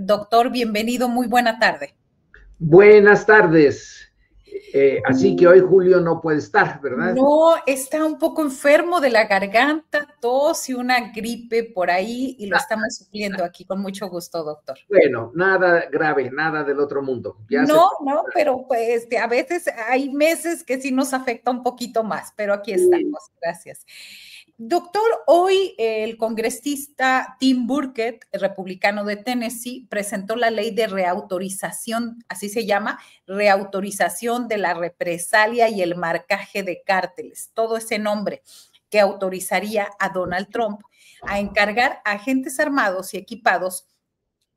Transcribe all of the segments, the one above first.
Doctor, bienvenido, muy buena tarde. Buenas tardes. Así que hoy Julio no puede estar, ¿verdad? No, está un poco enfermo de la garganta, tos y una gripe por ahí y lo estamos supliendo aquí con mucho gusto, doctor. Bueno, nada grave, nada del otro mundo. Ya se... No, pero pues a veces hay meses que sí nos afecta un poquito más, pero aquí estamos, gracias. Doctor, hoy el congresista Tim Burchett, el republicano de Tennessee, presentó la ley de reautorización, así se llama, reautorización de la represalia y el marcaje de cárteles, todo ese nombre que autorizaría a Donald Trump a encargar a agentes armados y equipados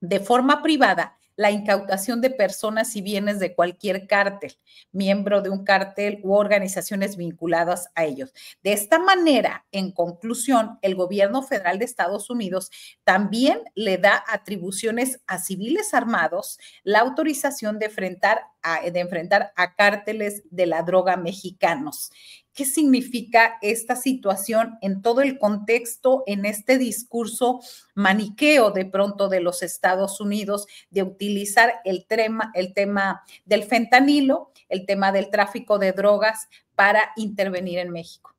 de forma privada la incautación de personas y bienes de cualquier cártel, miembro de un cártel u organizaciones vinculadas a ellos. De esta manera, en conclusión, el gobierno federal de Estados Unidos también le da atribuciones a civiles armados la autorización de enfrentar a cárteles de la droga mexicanos. ¿Qué significa esta situación en todo el contexto, en este discurso maniqueo de pronto de los Estados Unidos de utilizar el tema del fentanilo, el tema del tráfico de drogas para intervenir en México?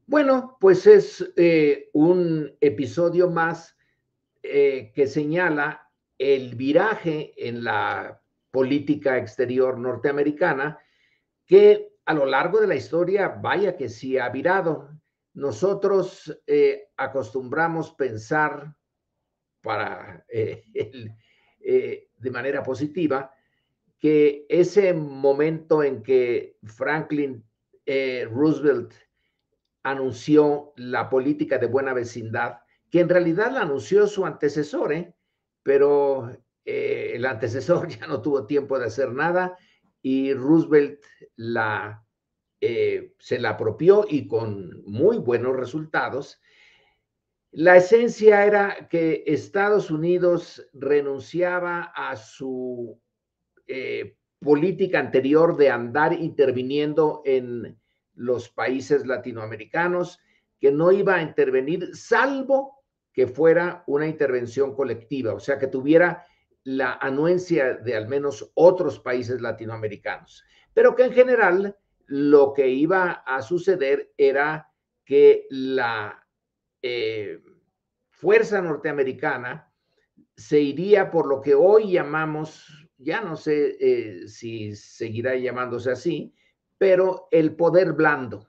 Bueno, pues es un episodio más que señala el viraje en la política exterior norteamericana que a lo largo de la historia, vaya que sí ha virado. Nosotros acostumbramos pensar de manera positiva que ese momento en que Franklin Roosevelt anunció la política de buena vecindad, que en realidad la anunció su antecesor, pero el antecesor ya no tuvo tiempo de hacer nada y Roosevelt se la apropió y con muy buenos resultados. La esencia era que Estados Unidos renunciaba a su política anterior de andar interviniendo en los países latinoamericanos, que no iba a intervenir salvo que fuera una intervención colectiva, o sea, que tuviera la anuencia de al menos otros países latinoamericanos, pero que en general lo que iba a suceder era que la fuerza norteamericana se iría por lo que hoy llamamos, ya no sé si seguirá llamándose así, pero el poder blando.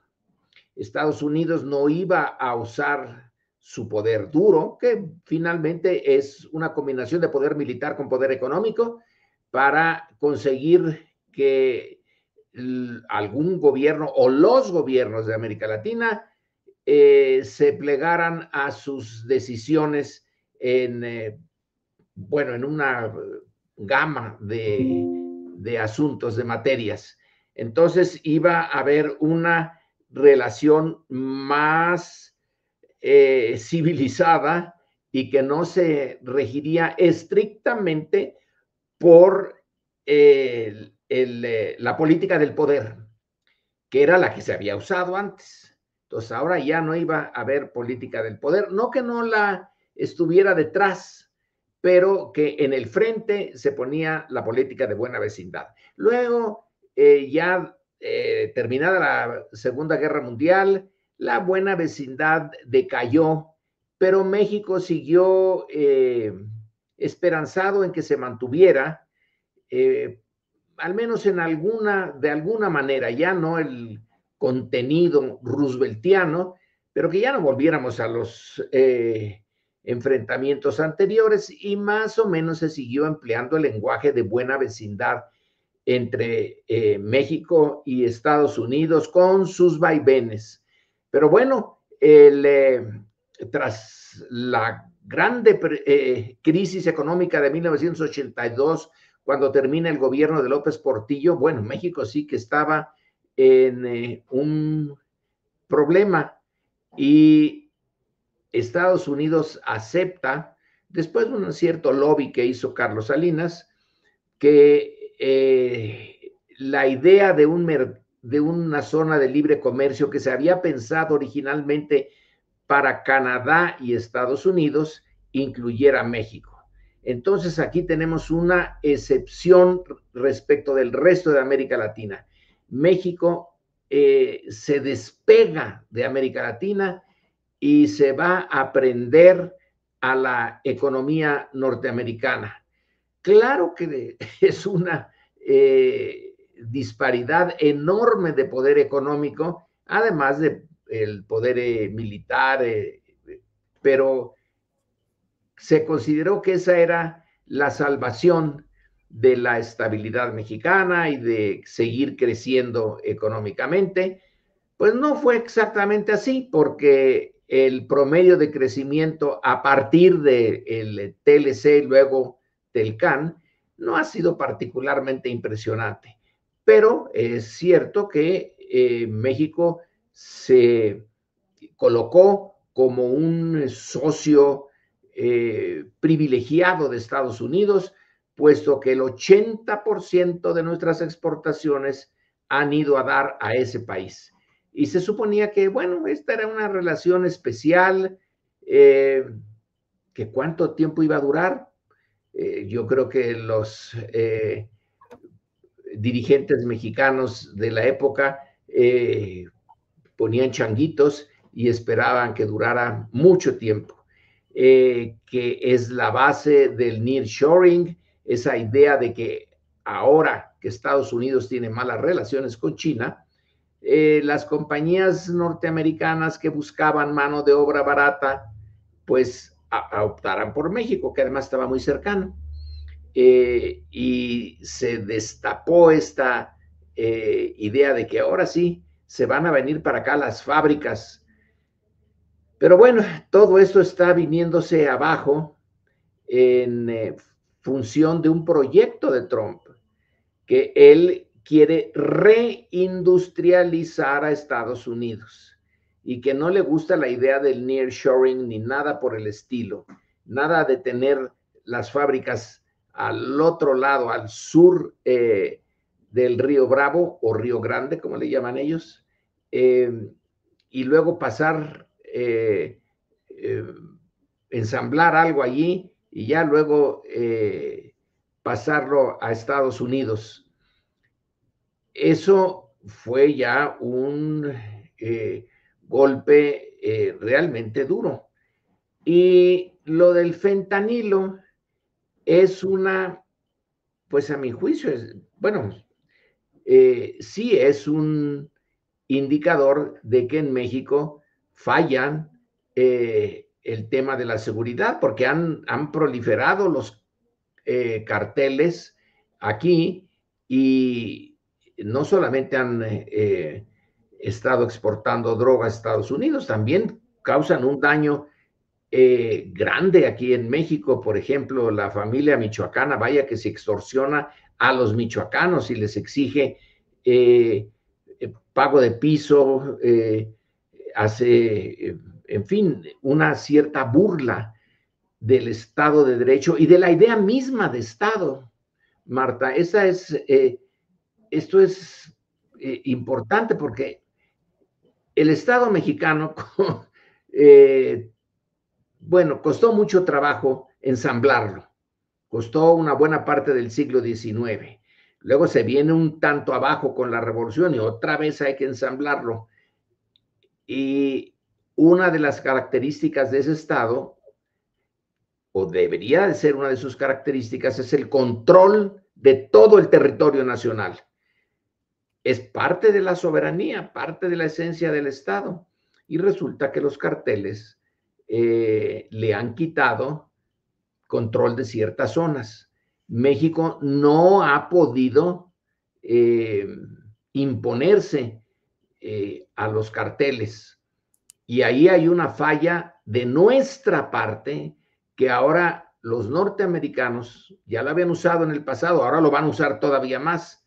Estados Unidos no iba a usar su poder duro, que finalmente es una combinación de poder militar con poder económico, para conseguir que algún gobierno o los gobiernos de América Latina se plegaran a sus decisiones bueno, en una gama de asuntos, de materias. Entonces iba a haber una relación más civilizada y que no se regiría estrictamente por la política del poder, que era la que se había usado antes. Entonces ahora ya no iba a haber política del poder, no que no la estuviera detrás, pero que en el frente se ponía la política de buena vecindad. Luego, terminada la Segunda Guerra Mundial, la buena vecindad decayó, pero México siguió esperanzado en que se mantuviera, al menos de alguna manera, ya no el contenido rooseveltiano, pero que ya no volviéramos a los enfrentamientos anteriores y más o menos se siguió empleando el lenguaje de buena vecindad entre México y Estados Unidos con sus vaivenes. Pero bueno, tras la grande crisis económica de 1982, cuando termina el gobierno de López Portillo, bueno, México sí que estaba en un problema y Estados Unidos acepta, después de un cierto lobby que hizo Carlos Salinas, que la idea de una zona de libre comercio que se había pensado originalmente para Canadá y Estados Unidos incluyera México. Entonces aquí tenemos una excepción respecto del resto de América Latina. México se despega de América Latina y se va a prender a la economía norteamericana. Claro que es una disparidad enorme de poder económico, además del poder militar, pero se consideró que esa era la salvación de la estabilidad mexicana y de seguir creciendo económicamente. Pues no fue exactamente así, porque el promedio de crecimiento a partir del TLC y luego del CAN no ha sido particularmente impresionante. Pero es cierto que México se colocó como un socio privilegiado de Estados Unidos, puesto que el 80% de nuestras exportaciones han ido a dar a ese país. Y se suponía que, bueno, esta era una relación especial, que cuánto tiempo iba a durar. Yo creo que los dirigentes mexicanos de la época ponían changuitos y esperaban que durara mucho tiempo, que es la base del nearshoring, esa idea de que ahora que Estados Unidos tiene malas relaciones con China, las compañías norteamericanas que buscaban mano de obra barata, pues optaran por México, que además estaba muy cercano. Y se destapó esta idea de que ahora sí se van a venir para acá las fábricas. Pero bueno, todo esto está viniéndose abajo en función de un proyecto de Trump, que él quiere reindustrializar a Estados Unidos y que no le gusta la idea del nearshoring ni nada por el estilo, nada de tener las fábricas al otro lado, al sur del Río Bravo o Río Grande, como le llaman ellos, y luego pasar, ensamblar algo allí y ya luego pasarlo a Estados Unidos. Eso fue ya un golpe realmente duro. Y lo del fentanilo es una, pues a mi juicio, bueno, sí es un indicador de que en México fallan el tema de la seguridad, porque han proliferado los carteles aquí y no solamente han estado exportando droga a Estados Unidos, también causan un daño grande aquí en México. Por ejemplo, la familia michoacana, vaya que se extorsiona a los michoacanos y les exige pago de piso, hace, en fin, una cierta burla del Estado de Derecho y de la idea misma de Estado, Marta. Esto es importante porque el Estado mexicano, bueno, costó mucho trabajo ensamblarlo, costó una buena parte del siglo XIX. Luego se viene un tanto abajo con la revolución y otra vez hay que ensamblarlo. Y una de las características de ese Estado, o debería de ser una de sus características, es el control de todo el territorio nacional. Es parte de la soberanía, parte de la esencia del Estado. Y resulta que los carteles le han quitado control de ciertas zonas. México no ha podido imponerse a los carteles. Y ahí hay una falla de nuestra parte que ahora los norteamericanos ya la habían usado en el pasado, ahora lo van a usar todavía más.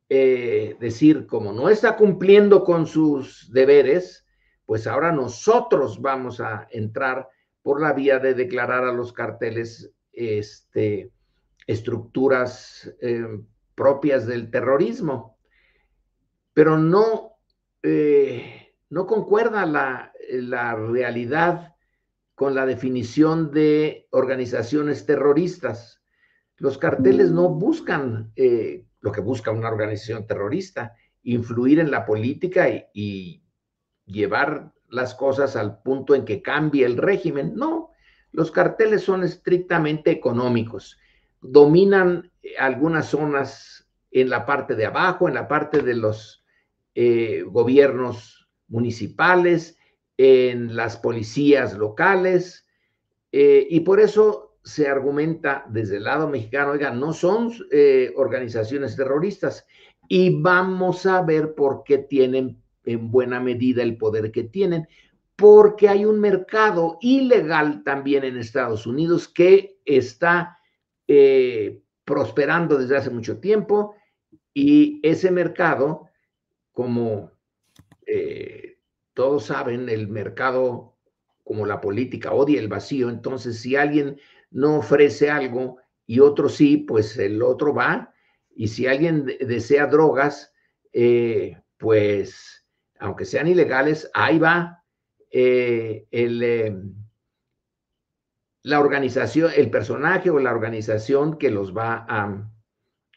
Decir, como no está cumpliendo con sus deberes, pues ahora nosotros vamos a entrar por la vía de declarar a los carteles estructuras propias del terrorismo. Pero no concuerda la realidad con la definición de organizaciones terroristas. Los carteles no buscan lo que busca una organización terrorista, influir en la política y llevar las cosas al punto en que cambie el régimen. No, los carteles son estrictamente económicos. Dominan algunas zonas en la parte de abajo, en la parte de los gobiernos municipales, en las policías locales, y por eso se argumenta desde el lado mexicano, oiga, no son organizaciones terroristas, y vamos a ver por qué tienen en buena medida el poder que tienen, porque hay un mercado ilegal también en Estados Unidos que está prosperando desde hace mucho tiempo, y ese mercado, como todos saben, el mercado, como la política, odia el vacío. Entonces, si alguien no ofrece algo y otro sí, pues el otro va. Y si alguien desea drogas, pues aunque sean ilegales, ahí va la organización, el personaje o la organización que los va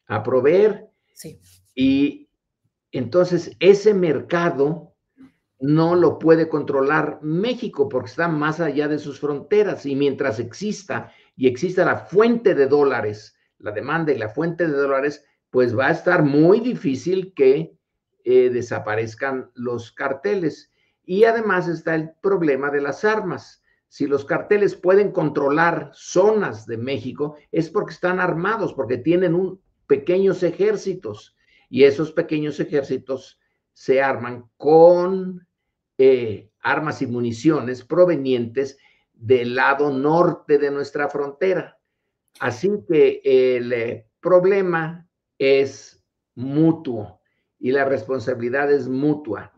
a proveer. Sí. Y entonces ese mercado no lo puede controlar México porque está más allá de sus fronteras, y mientras exista la fuente de dólares, la demanda y la fuente de dólares, pues va a estar muy difícil que desaparezcan los carteles. Y además está el problema de las armas. Si los carteles pueden controlar zonas de México, es porque están armados, porque tienen pequeños ejércitos, y esos pequeños ejércitos se arman con armas y municiones provenientes del lado norte de nuestra frontera. Así que el problema es mutuo y la responsabilidad es mutua.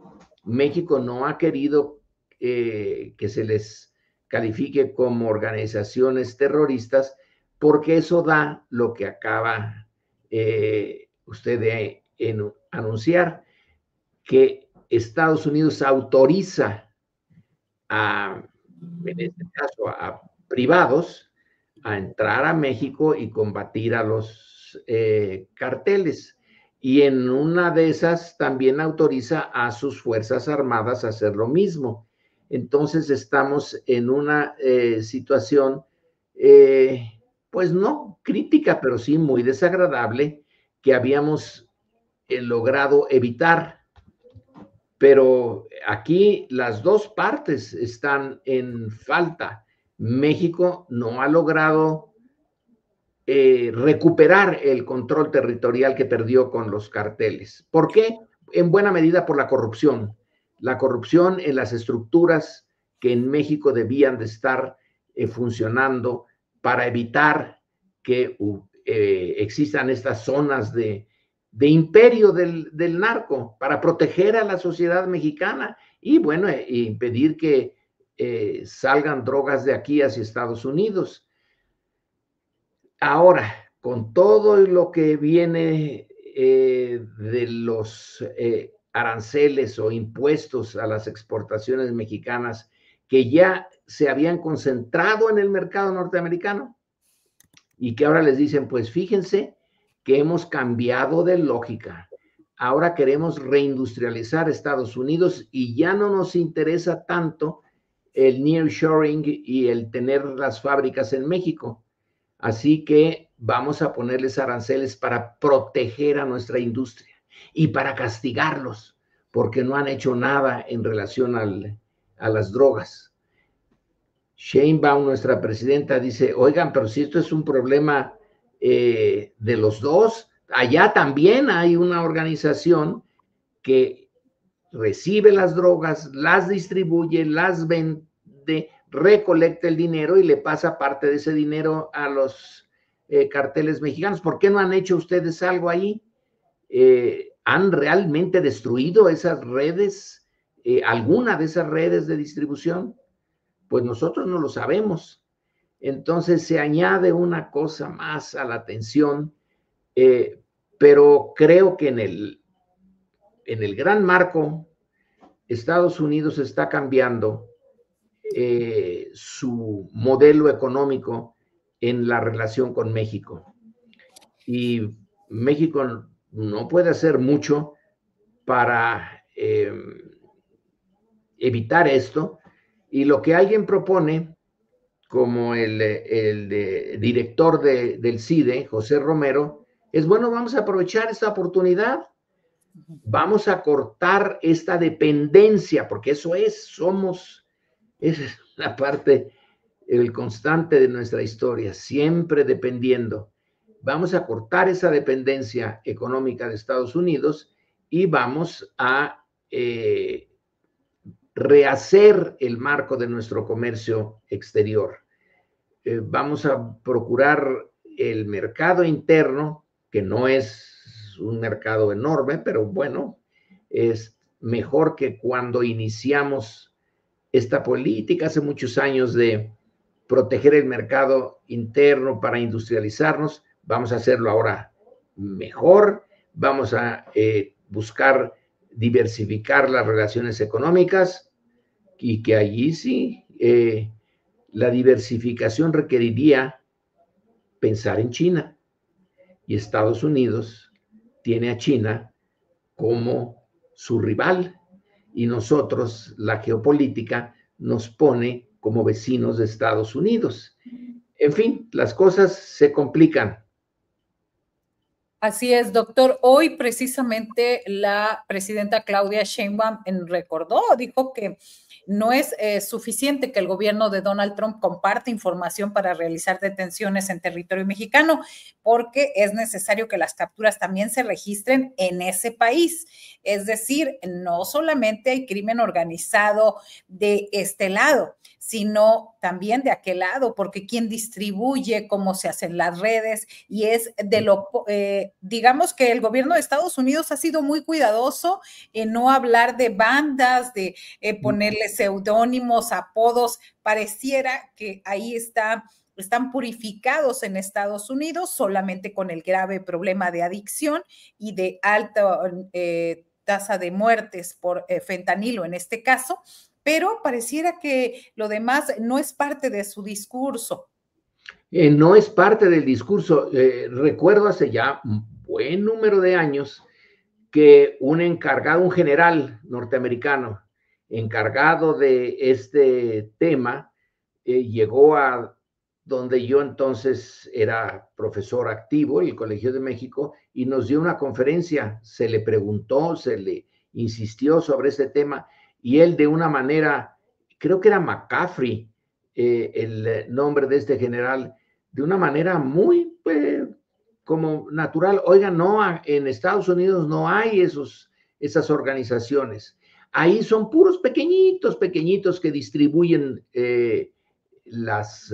México no ha querido que se les califique como organizaciones terroristas, porque eso da lo que acaba usted de anunciar, que Estados Unidos autoriza en este caso, a privados a entrar a México y combatir a los carteles. Y en una de esas también autoriza a sus Fuerzas Armadas a hacer lo mismo. Entonces estamos en una situación, pues no crítica, pero sí muy desagradable, que habíamos logrado evitar. Pero aquí las dos partes están en falta. México no ha logrado recuperar el control territorial que perdió con los carteles. ¿Por qué? En buena medida por la corrupción. La corrupción en las estructuras que en México debían de estar funcionando para evitar que existan estas zonas de imperio del narco, para proteger a la sociedad mexicana y, bueno, impedir que salgan drogas de aquí hacia Estados Unidos. Ahora, con todo lo que viene de los aranceles o impuestos a las exportaciones mexicanas, que ya se habían concentrado en el mercado norteamericano y que ahora les dicen, pues fíjense que hemos cambiado de lógica. Ahora queremos reindustrializar Estados Unidos y ya no nos interesa tanto el nearshoring y el tener las fábricas en México. Así que vamos a ponerles aranceles para proteger a nuestra industria y para castigarlos porque no han hecho nada en relación a las drogas. Sheinbaum, nuestra presidenta, dice, oigan, pero si esto es un problema de los dos, allá también hay una organización que recibe las drogas, las distribuye, las vende, recolecta el dinero y le pasa parte de ese dinero a los carteles mexicanos. ¿Por qué no han hecho ustedes algo ahí? ¿Han realmente destruido esas redes, alguna de esas redes de distribución? Pues nosotros no lo sabemos. Entonces se añade una cosa más a la tensión, pero creo que en el gran marco, Estados Unidos está cambiando su modelo económico en la relación con México. Y México no puede hacer mucho para evitar esto. Y lo que alguien propone, como el director del CIDE, José Romero, es, bueno, vamos a aprovechar esta oportunidad, vamos a cortar esta dependencia, porque eso esa es la parte, el constante de nuestra historia, siempre dependiendo. Vamos a cortar esa dependencia económica de Estados Unidos y vamos a rehacer el marco de nuestro comercio exterior. Vamos a procurar el mercado interno, que no es un mercado enorme, pero bueno, es mejor que cuando iniciamos esta política hace muchos años de proteger el mercado interno para industrializarnos. Vamos a hacerlo ahora mejor, vamos a buscar diversificar las relaciones económicas y que allí sí la diversificación requeriría pensar en China, y Estados Unidos tiene a China como su rival, y nosotros, la geopolítica nos pone como vecinos de Estados Unidos. En fin, las cosas se complican. Así es, doctor. Hoy precisamente la presidenta Claudia Sheinbaum recordó, dijo que no es suficiente que el gobierno de Donald Trump comparte información para realizar detenciones en territorio mexicano, porque es necesario que las capturas también se registren en ese país. Es decir, no solamente hay crimen organizado de este lado, sino también de aquel lado, porque quien distribuye, cómo se hacen las redes, y es de lo, digamos que el gobierno de Estados Unidos ha sido muy cuidadoso en no hablar de bandas, de ponerle seudónimos, apodos, pareciera que ahí están purificados en Estados Unidos solamente con el grave problema de adicción y de alta tasa de muertes por fentanilo en este caso, pero pareciera que lo demás no es parte de su discurso. No es parte del discurso. Recuerdo hace ya un buen número de años que un encargado, un general norteamericano, encargado de este tema, llegó a donde yo entonces era profesor activo, el Colegio de México, y nos dio una conferencia. Se le preguntó, se le insistió sobre este tema, y él de una manera, creo que era McCaffrey, el nombre de este general, de una manera muy como natural. Oiga, no, en Estados Unidos no hay esas organizaciones. Ahí son puros pequeñitos, pequeñitos que distribuyen las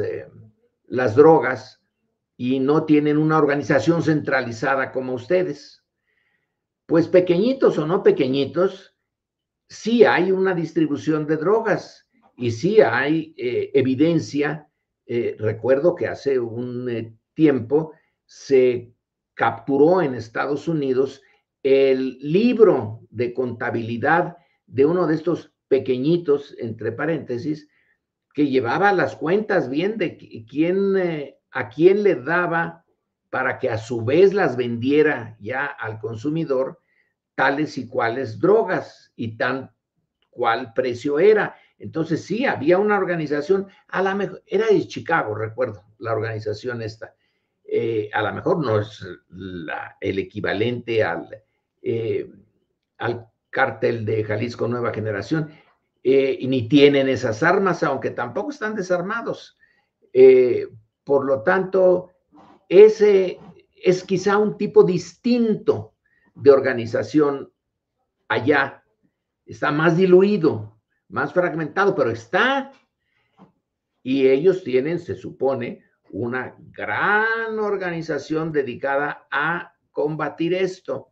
drogas y no tienen una organización centralizada como ustedes. Pues pequeñitos o no pequeñitos, sí hay una distribución de drogas y sí hay evidencia. Recuerdo que hace un tiempo se capturó en Estados Unidos el libro de contabilidad de uno de estos pequeñitos, entre paréntesis, que llevaba las cuentas bien de a quién le daba para que a su vez las vendiera ya al consumidor tales y cuales drogas y tan cuál precio era. Entonces sí, había una organización, a la mejor, era de Chicago, recuerdo, la organización esta. A lo mejor no es el equivalente al cártel de Jalisco Nueva Generación, y ni tienen esas armas, aunque tampoco están desarmados. Por lo tanto, ese es quizá un tipo distinto de organización allá. Está más diluido, más fragmentado, pero está. Y ellos tienen, se supone, una gran organización dedicada a combatir esto,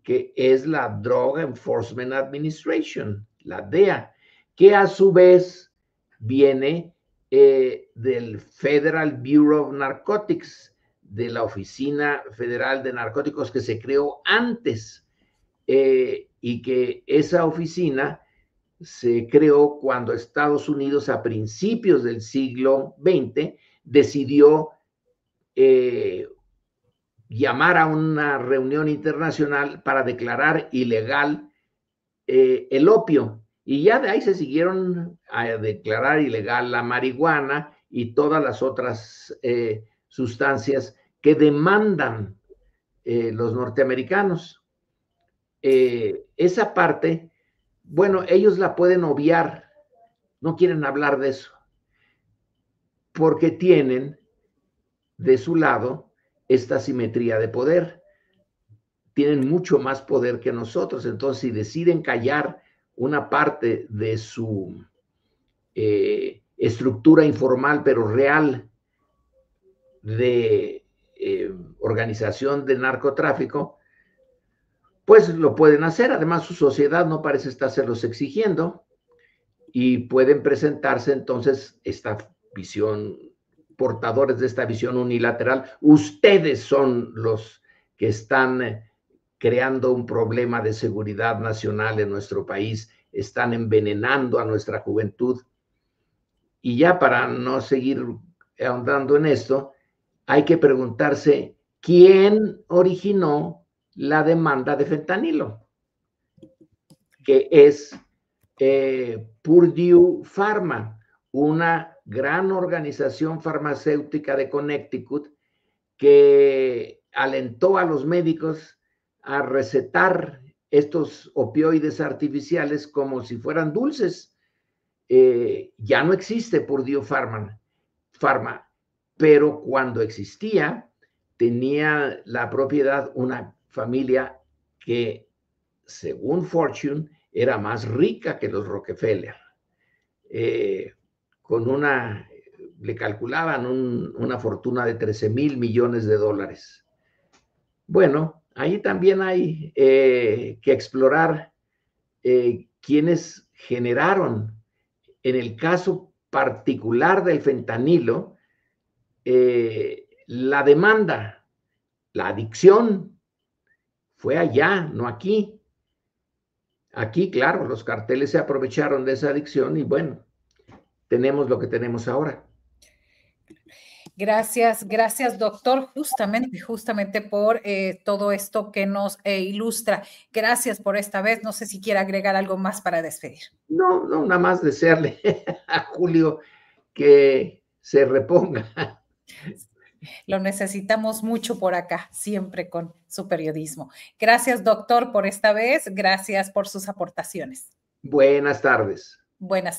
que es la Drug Enforcement Administration, la DEA, que a su vez viene del Federal Bureau of Narcotics, de la Oficina Federal de Narcóticos que se creó antes, y que esa oficina se creó cuando Estados Unidos a principios del siglo XX decidió llamar a una reunión internacional para declarar ilegal el opio. Y ya de ahí se siguieron a declarar ilegal la marihuana y todas las otras sustancias que demandan los norteamericanos. Esa parte, bueno, ellos la pueden obviar, no quieren hablar de eso, porque tienen de su lado esta simetría de poder. Tienen mucho más poder que nosotros, entonces si deciden callar una parte de su estructura informal pero real de organización de narcotráfico, pues lo pueden hacer. Además, su sociedad no parece estárselos exigiendo y pueden presentarse entonces esta visión, portadores de esta visión unilateral. Ustedes son los que están creando un problema de seguridad nacional en nuestro país, están envenenando a nuestra juventud. Y ya para no seguir ahondando en esto, hay que preguntarse quién originó la demanda de fentanilo, que es Purdue Pharma, una gran organización farmacéutica de Connecticut que alentó a los médicos a recetar estos opioides artificiales como si fueran dulces. Ya no existe Purdue Pharma, pero cuando existía tenía la propiedad una familia que, según Fortune, era más rica que los Rockefeller, con le calculaban una fortuna de 13,000 millones de dólares. Bueno, ahí también hay que explorar quiénes generaron, en el caso particular del fentanilo, la demanda, la adicción, fue allá, no aquí. Aquí, claro, los carteles se aprovecharon de esa adicción y bueno, tenemos lo que tenemos ahora. Gracias, gracias, doctor, justamente por todo esto que nos ilustra. Gracias por esta vez. No sé si quiere agregar algo más para despedir. No, nada más desearle a Julio que se reponga. Lo necesitamos mucho por acá, siempre con su periodismo. Gracias, doctor, por esta vez. Gracias por sus aportaciones. Buenas tardes. Buenas tardes.